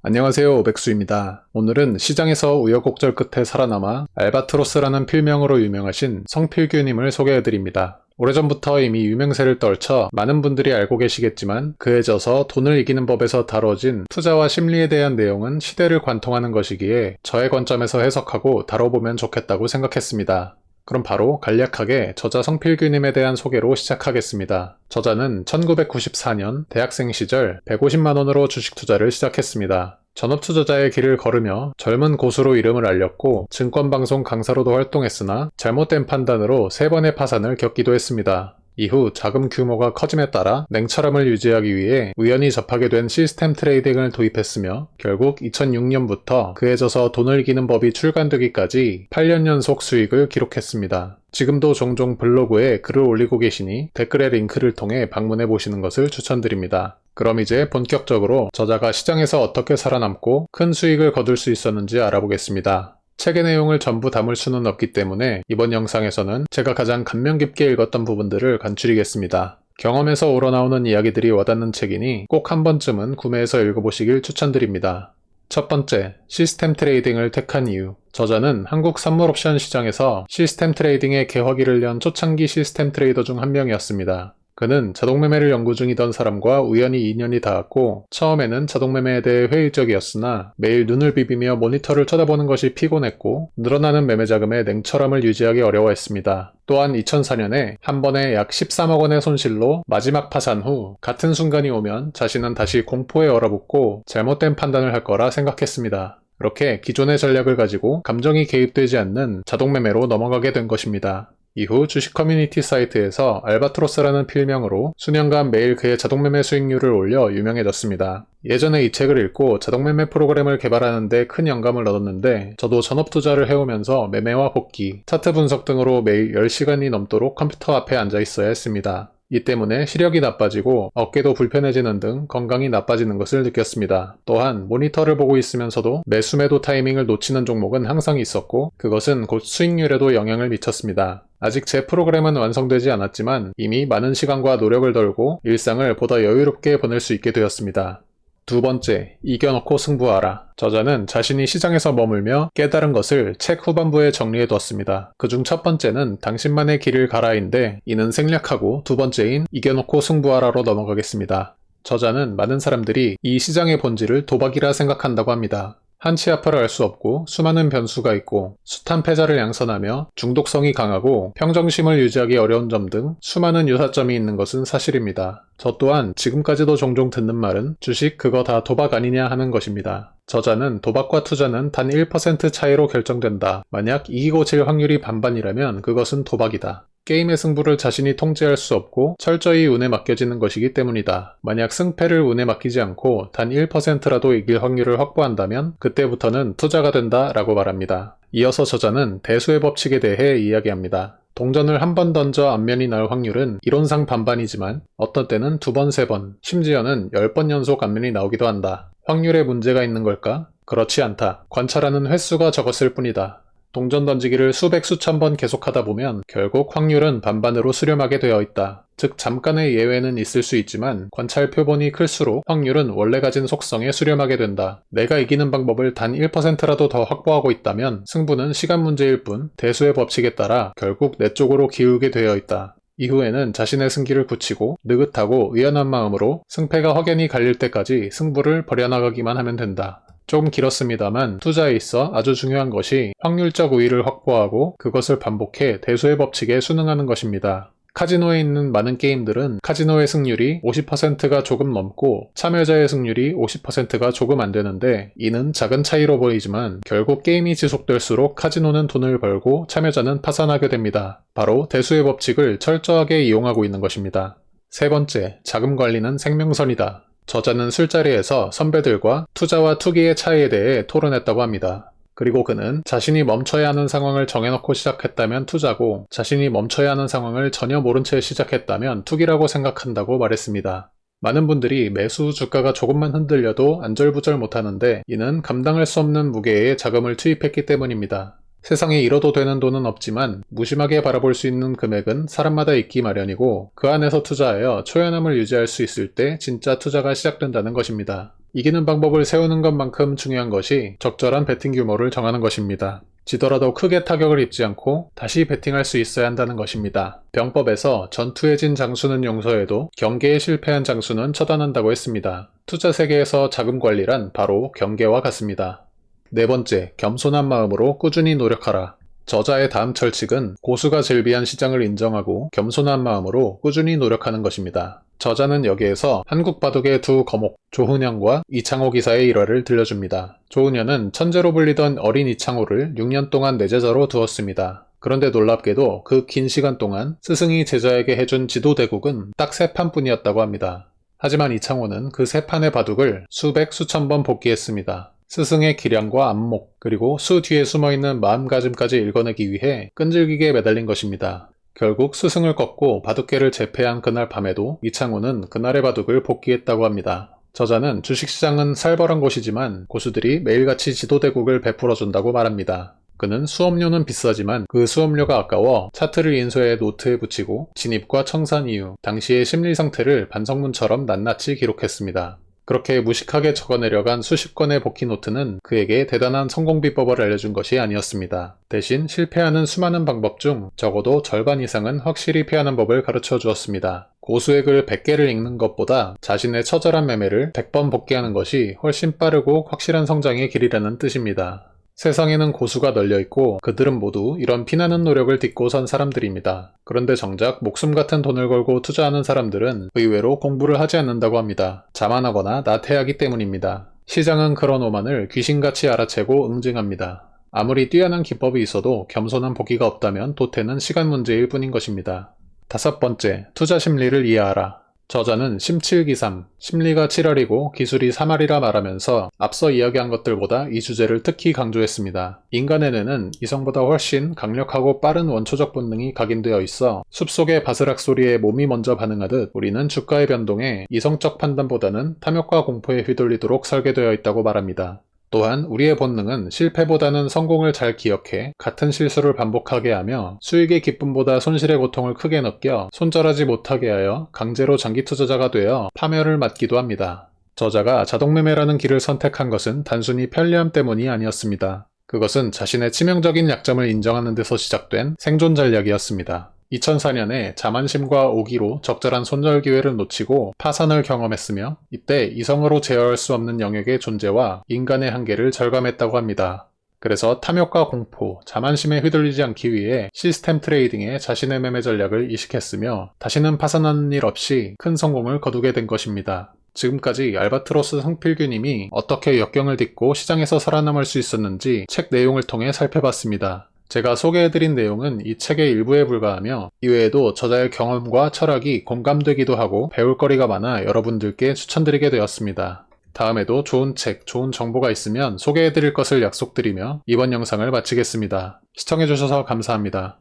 안녕하세요, 오백수입니다. 오늘은 시장에서 우여곡절 끝에 살아남아 알바트로스라는 필명으로 유명하신 성필규님을 소개해드립니다. 오래전부터 이미 유명세를 떨쳐 많은 분들이 알고 계시겠지만 그에 져서 돈을 이기는 법에서 다뤄진 투자와 심리에 대한 내용은 시대를 관통하는 것이기에 저의 관점에서 해석하고 다뤄보면 좋겠다고 생각했습니다. 그럼 바로 간략하게 저자 성필규님에 대한 소개로 시작하겠습니다. 저자는 1994년 대학생 시절 150만원으로 주식 투자를 시작했습니다. 전업투자자의 길을 걸으며 젊은 고수로 이름을 알렸고 증권방송 강사로도 활동했으나 잘못된 판단으로 3번의 파산을 겪기도 했습니다. 이후 자금 규모가 커짐에 따라 냉철함을 유지하기 위해 우연히 접하게 된 시스템 트레이딩을 도입했으며 결국 2006년부터 그에 져서 돈을 이기는 법이 출간되기까지 8년 연속 수익을 기록했습니다. 지금도 종종 블로그에 글을 올리고 계시니 댓글의 링크를 통해 방문해 보시는 것을 추천드립니다. 그럼 이제 본격적으로 저자가 시장에서 어떻게 살아남고 큰 수익을 거둘 수 있었는지 알아보겠습니다. 책의 내용을 전부 담을 수는 없기 때문에 이번 영상에서는 제가 가장 감명 깊게 읽었던 부분들을 간추리겠습니다. 경험에서 우러나오는 이야기들이 와닿는 책이니 꼭 한 번쯤은 구매해서 읽어보시길 추천드립니다. 첫 번째, 시스템 트레이딩을 택한 이유. 저자는 한국 선물 옵션 시장에서 시스템 트레이딩의 개화기를 연 초창기 시스템 트레이더 중 한 명이었습니다. 그는 자동매매를 연구 중이던 사람과 우연히 인연이 닿았고 처음에는 자동매매에 대해 회의적이었으나 매일 눈을 비비며 모니터를 쳐다보는 것이 피곤했고 늘어나는 매매 자금에 냉철함을 유지하기 어려워했습니다. 또한 2004년에 한 번에 약 13억 원의 손실로 마지막 파산 후 같은 순간이 오면 자신은 다시 공포에 얼어붙고 잘못된 판단을 할 거라 생각했습니다. 그렇게 기존의 전략을 가지고 감정이 개입되지 않는 자동매매로 넘어가게 된 것입니다. 이후 주식 커뮤니티 사이트에서 알바트로스라는 필명으로 수년간 매일 그의 자동매매 수익률을 올려 유명해졌습니다. 예전에 이 책을 읽고 자동매매 프로그램을 개발하는 데 큰 영감을 얻었는데 저도 전업투자를 해오면서 매매와 복귀, 차트 분석 등으로 매일 10시간이 넘도록 컴퓨터 앞에 앉아 있어야 했습니다. 이 때문에 시력이 나빠지고 어깨도 불편해지는 등 건강이 나빠지는 것을 느꼈습니다. 또한 모니터를 보고 있으면서도 매수 매도 타이밍을 놓치는 종목은 항상 있었고 그것은 곧 수익률에도 영향을 미쳤습니다. 아직 제 프로그램은 완성되지 않았지만 이미 많은 시간과 노력을 걸고 일상을 보다 여유롭게 보낼 수 있게 되었습니다. 두 번째, 이겨놓고 승부하라. 저자는 자신이 시장에서 머물며 깨달은 것을 책 후반부에 정리해두었습니다. 그중 첫 번째는 당신만의 길을 가라인데 이는 생략하고 두 번째인 이겨놓고 승부하라로 넘어가겠습니다. 저자는 많은 사람들이 이 시장의 본질을 도박이라 생각한다고 합니다. 한치 앞을 알 수 없고 수많은 변수가 있고 숱한 패자를 양선하며 중독성이 강하고 평정심을 유지하기 어려운 점 등 수많은 유사점이 있는 것은 사실입니다. 저 또한 지금까지도 종종 듣는 말은 주식 그거 다 도박 아니냐 하는 것입니다. 저자는 도박과 투자는 단 1% 차이로 결정된다. 만약 이기고 질 확률이 반반이라면 그것은 도박이다. 게임의 승부를 자신이 통제할 수 없고 철저히 운에 맡겨지는 것이기 때문이다. 만약 승패를 운에 맡기지 않고 단 1%라도 이길 확률을 확보한다면 그때부터는 투자가 된다 라고 말합니다. 이어서 저자는 대수의 법칙에 대해 이야기합니다. 동전을 한 번 던져 앞면이 나올 확률은 이론상 반반이지만 어떤 때는 2번, 3번, 심지어는 10번 연속 앞면이 나오기도 한다. 확률에 문제가 있는 걸까? 그렇지 않다. 관찰하는 횟수가 적었을 뿐이다. 동전 던지기를 수백 수천 번 계속하다 보면 결국 확률은 반반으로 수렴하게 되어 있다. 즉 잠깐의 예외는 있을 수 있지만 관찰 표본이 클수록 확률은 원래 가진 속성에 수렴하게 된다. 내가 이기는 방법을 단 1%라도 더 확보하고 있다면 승부는 시간 문제일 뿐 대수의 법칙에 따라 결국 내 쪽으로 기울게 되어 있다. 이후에는 자신의 승기를 굳히고 느긋하고 의연한 마음으로 승패가 확연히 갈릴 때까지 승부를 벌여나가기만 하면 된다. 좀 길었습니다만 투자에 있어 아주 중요한 것이 확률적 우위를 확보하고 그것을 반복해 대수의 법칙에 순응하는 것입니다. 카지노에 있는 많은 게임들은 카지노의 승률이 50%가 조금 넘고 참여자의 승률이 50%가 조금 안 되는데 이는 작은 차이로 보이지만 결국 게임이 지속될수록 카지노는 돈을 벌고 참여자는 파산하게 됩니다. 바로 대수의 법칙을 철저하게 이용하고 있는 것입니다. 세 번째, 자금 관리는 생명선이다. 저자는 술자리에서 선배들과 투자와 투기의 차이에 대해 토론했다고 합니다. 그리고 그는 자신이 멈춰야 하는 상황을 정해놓고 시작했다면 투자고 자신이 멈춰야 하는 상황을 전혀 모른 채 시작했다면 투기라고 생각한다고 말했습니다. 많은 분들이 매수 주가가 조금만 흔들려도 안절부절 못하는데 이는 감당할 수 없는 무게의 자금을 투입했기 때문입니다. 세상에 잃어도 되는 돈은 없지만 무심하게 바라볼 수 있는 금액은 사람마다 있기 마련이고 그 안에서 투자하여 초연함을 유지할 수 있을 때 진짜 투자가 시작된다는 것입니다. 이기는 방법을 세우는 것만큼 중요한 것이 적절한 배팅 규모를 정하는 것입니다. 지더라도 크게 타격을 입지 않고 다시 배팅할 수 있어야 한다는 것입니다. 병법에서 전투에 진 장수는 용서해도 경계에 실패한 장수는 처단한다고 했습니다. 투자 세계에서 자금 관리란 바로 경계와 같습니다. 네 번째, 겸손한 마음으로 꾸준히 노력하라. 저자의 다음 철칙은 고수가 즐비한 시장을 인정하고 겸손한 마음으로 꾸준히 노력하는 것입니다. 저자는 여기에서 한국 바둑의 두 거목 조훈현과 이창호 기사의 일화를 들려줍니다. 조훈현은 천재로 불리던 어린 이창호를 6년 동안 내제자로 두었습니다. 그런데 놀랍게도 그 긴 시간 동안 스승이 제자에게 해준 지도대국은 딱 3판뿐이었다고 합니다. 하지만 이창호는 그 3판의 바둑을 수백 수천 번 복기했습니다. 스승의 기량과 안목, 그리고 수 뒤에 숨어있는 마음가짐까지 읽어내기 위해 끈질기게 매달린 것입니다. 결국 스승을 꺾고 바둑계를 제패한 그날 밤에도 이창호는 그날의 바둑을 복기했다고 합니다. 저자는 주식시장은 살벌한 곳이지만 고수들이 매일같이 지도대국을 베풀어준다고 말합니다. 그는 수업료는 비싸지만 그 수업료가 아까워 차트를 인쇄해 노트에 붙이고 진입과 청산 이유, 당시의 심리 상태를 반성문처럼 낱낱이 기록했습니다. 그렇게 무식하게 적어내려간 수십 건의 복귀 노트는 그에게 대단한 성공 비법을 알려준 것이 아니었습니다. 대신 실패하는 수많은 방법 중 적어도 절반 이상은 확실히 피하는 법을 가르쳐 주었습니다. 고수의 글 100개를 읽는 것보다 자신의 처절한 매매를 100번 복귀하는 것이 훨씬 빠르고 확실한 성장의 길이라는 뜻입니다. 세상에는 고수가 널려있고 그들은 모두 이런 피나는 노력을 딛고 선 사람들입니다. 그런데 정작 목숨 같은 돈을 걸고 투자하는 사람들은 의외로 공부를 하지 않는다고 합니다. 자만하거나 나태하기 때문입니다. 시장은 그런 오만을 귀신같이 알아채고 응징합니다. 아무리 뛰어난 기법이 있어도 겸손한 보기가 없다면 도태는 시간 문제일 뿐인 것입니다. 다섯 번째, 투자 심리를 이해하라. 저자는 심칠기삼, 심리가 7알이고 기술이 3알이라 말하면서 앞서 이야기한 것들보다 이 주제를 특히 강조했습니다. 인간의 뇌는 이성보다 훨씬 강력하고 빠른 원초적 본능이 각인되어 있어 숲속의 바스락 소리에 몸이 먼저 반응하듯 우리는 주가의 변동에 이성적 판단보다는 탐욕과 공포에 휘둘리도록 설계되어 있다고 말합니다. 또한 우리의 본능은 실패보다는 성공을 잘 기억해 같은 실수를 반복하게 하며 수익의 기쁨보다 손실의 고통을 크게 느껴 손절하지 못하게 하여 강제로 장기 투자자가 되어 파멸을 맞기도 합니다. 저자가 자동매매라는 길을 선택한 것은 단순히 편리함 때문이 아니었습니다. 그것은 자신의 치명적인 약점을 인정하는 데서 시작된 생존 전략이었습니다. 2004년에 자만심과 오기로 적절한 손절 기회를 놓치고 파산을 경험했으며 이때 이성으로 제어할 수 없는 영역의 존재와 인간의 한계를 절감했다고 합니다. 그래서 탐욕과 공포, 자만심에 휘둘리지 않기 위해 시스템 트레이딩에 자신의 매매 전략을 이식했으며 다시는 파산하는 일 없이 큰 성공을 거두게 된 것입니다. 지금까지 알바트로스 성필규님이 어떻게 역경을 딛고 시장에서 살아남을 수 있었는지 책 내용을 통해 살펴봤습니다. 제가 소개해드린 내용은 이 책의 일부에 불과하며 이외에도 저자의 경험과 철학이 공감되기도 하고 배울 거리가 많아 여러분들께 추천드리게 되었습니다. 다음에도 좋은 책, 좋은 정보가 있으면 소개해드릴 것을 약속드리며 이번 영상을 마치겠습니다. 시청해주셔서 감사합니다.